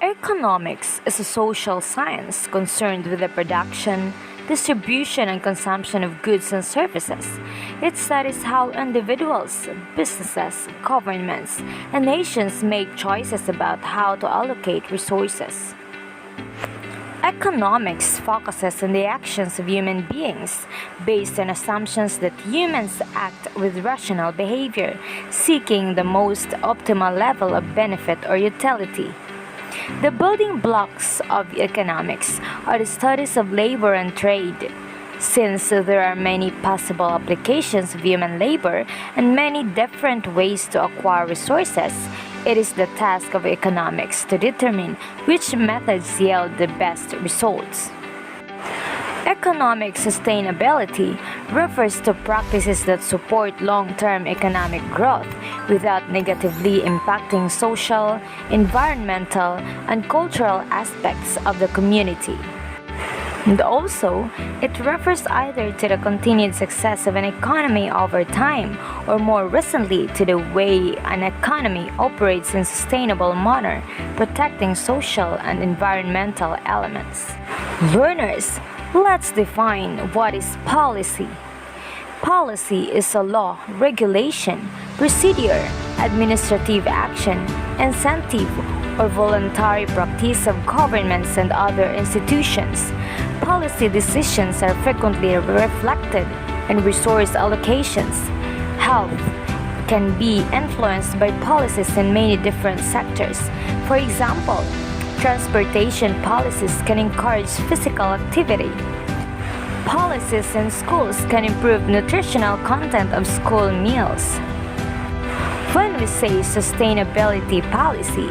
Economics is a social science concerned with the production, distribution, and consumption of goods and services. It studies how individuals, businesses, governments, and nations make choices about how to allocate resources. Economics focuses on the actions of human beings based on assumptions that humans act with rational behavior, seeking the most optimal level of benefit or utility. The building blocks of economics are the studies of labor and trade. Since there are many possible applications of human labor and many different ways to acquire resources, it is the task of economics to determine which methods yield the best results. Economic sustainability refers to practices that support long-term economic growth without negatively impacting social, environmental, and cultural aspects of the community. And also, it refers either to the continued success of an economy over time or more recently to the way an economy operates in a sustainable manner, protecting social and environmental elements. Learners, let's define what is policy. Policy is a law, regulation, procedure, administrative action, incentive, or voluntary practice of governments and other institutions. Policy decisions are frequently reflected in resource allocations. Health can be influenced by policies in many different sectors. For example, transportation policies can encourage physical activity. Policies in schools can improve nutritional content of school meals. When we say sustainability policy,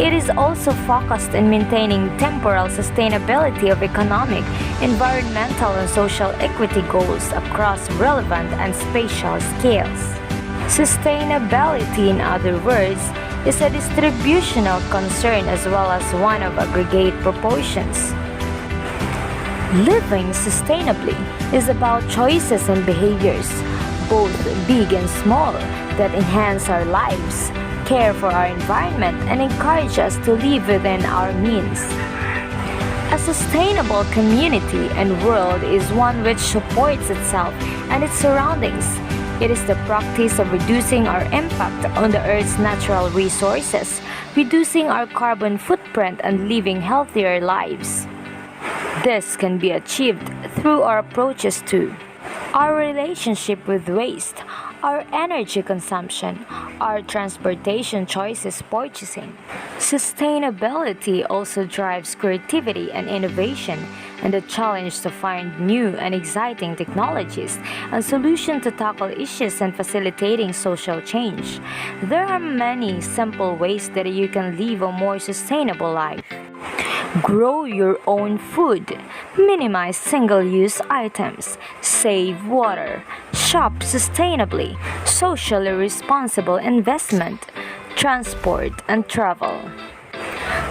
it is also focused on maintaining temporal sustainability of economic, environmental, and social equity goals across relevant and spatial scales. Sustainability, in other words, is a distributional concern as well as one of aggregate proportions. Living sustainably is about choices and behaviors, both big and small, that enhance our lives, care for our environment, and encourage us to live within our means. A sustainable community and world is one which supports itself and its surroundings. It is the practice of reducing our impact on the Earth's natural resources, reducing our carbon footprint, and living healthier lives. This can be achieved through our approaches to our relationship with waste, our energy consumption, our transportation choices purchasing. Sustainability also drives creativity and innovation and the challenge to find new and exciting technologies and solutions to tackle issues and facilitating social change. There are many simple ways that you can live a more sustainable life. Grow your own food, minimize single-use items, save water, shop sustainably, socially responsible investment, transport, and travel.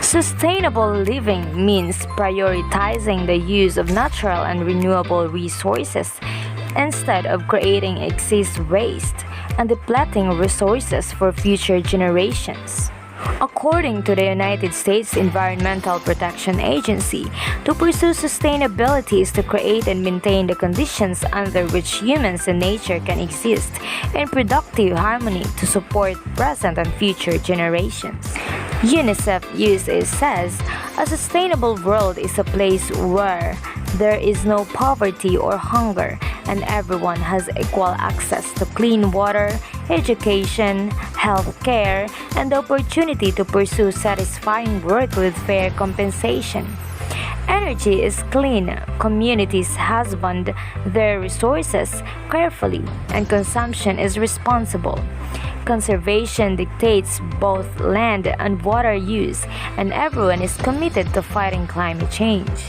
Sustainable living means prioritizing the use of natural and renewable resources instead of creating excess waste and depleting resources for future generations. According to the United States Environmental Protection Agency, to pursue sustainability is to create and maintain the conditions under which humans and nature can exist in productive harmony to support present and future generations. UNICEF USA says, a sustainable world is a place where there is no poverty or hunger and everyone has equal access to clean water, education, health care, and the opportunity to pursue satisfying work with fair compensation. Energy is clean, communities husband their resources carefully, and consumption is responsible. Conservation dictates both land and water use, and everyone is committed to fighting climate change.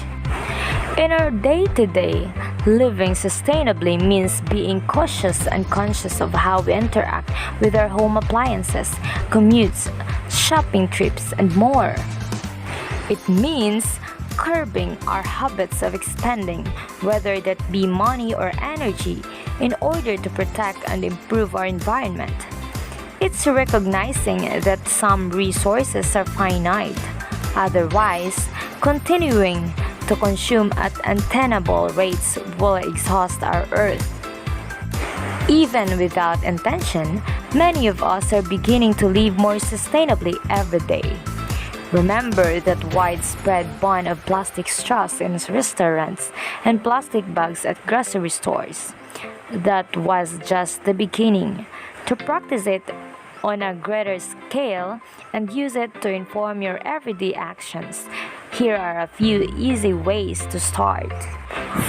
In our day-to-day, living sustainably means being cautious and conscious of how we interact with our home appliances, commutes, shopping trips, and more. It means curbing our habits of expending, whether that be money or energy, in order to protect and improve our environment. It's recognizing that some resources are finite, otherwise, continuing to consume at untenable rates will exhaust our earth. Even without intention, many of us are beginning to live more sustainably every day. Remember that widespread ban of plastic straws in restaurants and plastic bags at grocery stores. That was just the beginning. To practice it on a greater scale and use it to inform your everyday actions, here are a few easy ways to start.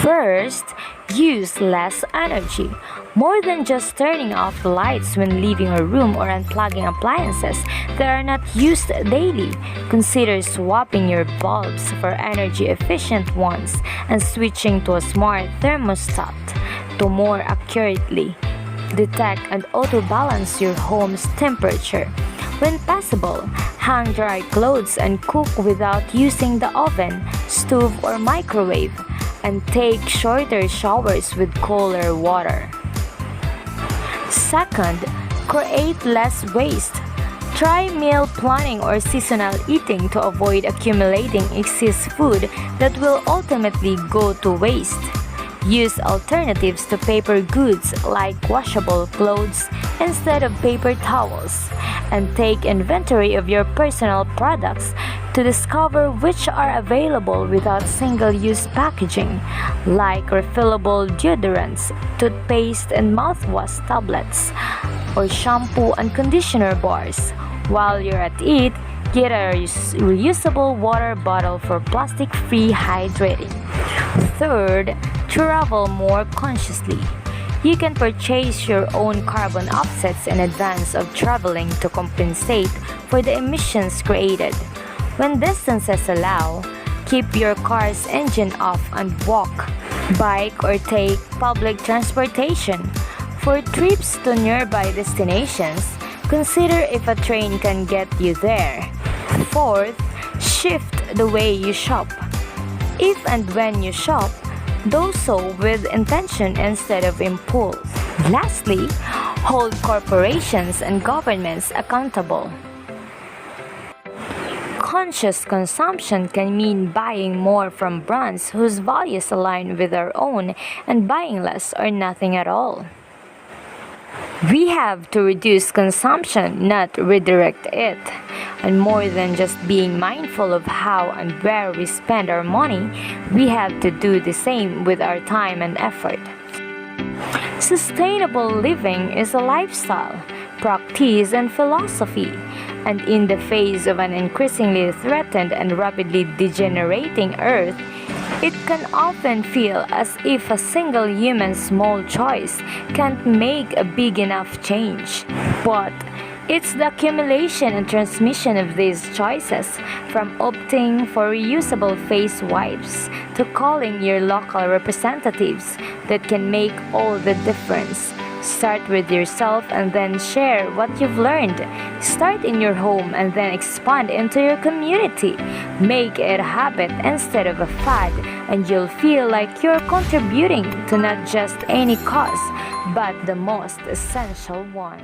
First, use less energy. More than just turning off the lights when leaving a room or unplugging appliances that are not used daily. Consider swapping your bulbs for energy efficient ones and switching to a smart thermostat to more accurately detect and auto-balance your home's temperature. When possible, hang dry clothes and cook without using the oven, stove, or microwave, and take shorter showers with cooler water. Second, create less waste. Try meal planning or seasonal eating to avoid accumulating excess food that will ultimately go to waste. Use alternatives to paper goods like washable clothes instead of paper towels, and take inventory of your personal products to discover which are available without single-use packaging, like refillable deodorants, toothpaste and mouthwash tablets, or shampoo and conditioner bars. While you're at it, get a reusable water bottle for plastic-free hydrating. Third, travel more consciously. You can purchase your own carbon offsets in advance of traveling to compensate for the emissions created. When distances allow, keep your car's engine off and walk, bike, or take public transportation. For trips to nearby destinations, consider if a train can get you there. Fourth, shift the way you shop. If and when you shop, do so with intention instead of impulse. Lastly, hold corporations and governments accountable. Conscious consumption can mean buying more from brands whose values align with our own and buying less or nothing at all. We have to reduce consumption, not redirect it. And more than just being mindful of how and where we spend our money, we have to do the same with our time and effort. Sustainable living is a lifestyle, practice, and philosophy. And in the face of an increasingly threatened and rapidly degenerating Earth, it can often feel as if a single human's small choice can't make a big enough change. But it's the accumulation and transmission of these choices, from opting for reusable face wipes to calling your local representatives, that can make all the difference. Start with yourself and then share what you've learned. Start in your home and then expand into your community. Make it a habit instead of a fad, and you'll feel like you're contributing to not just any cause, but the most essential one.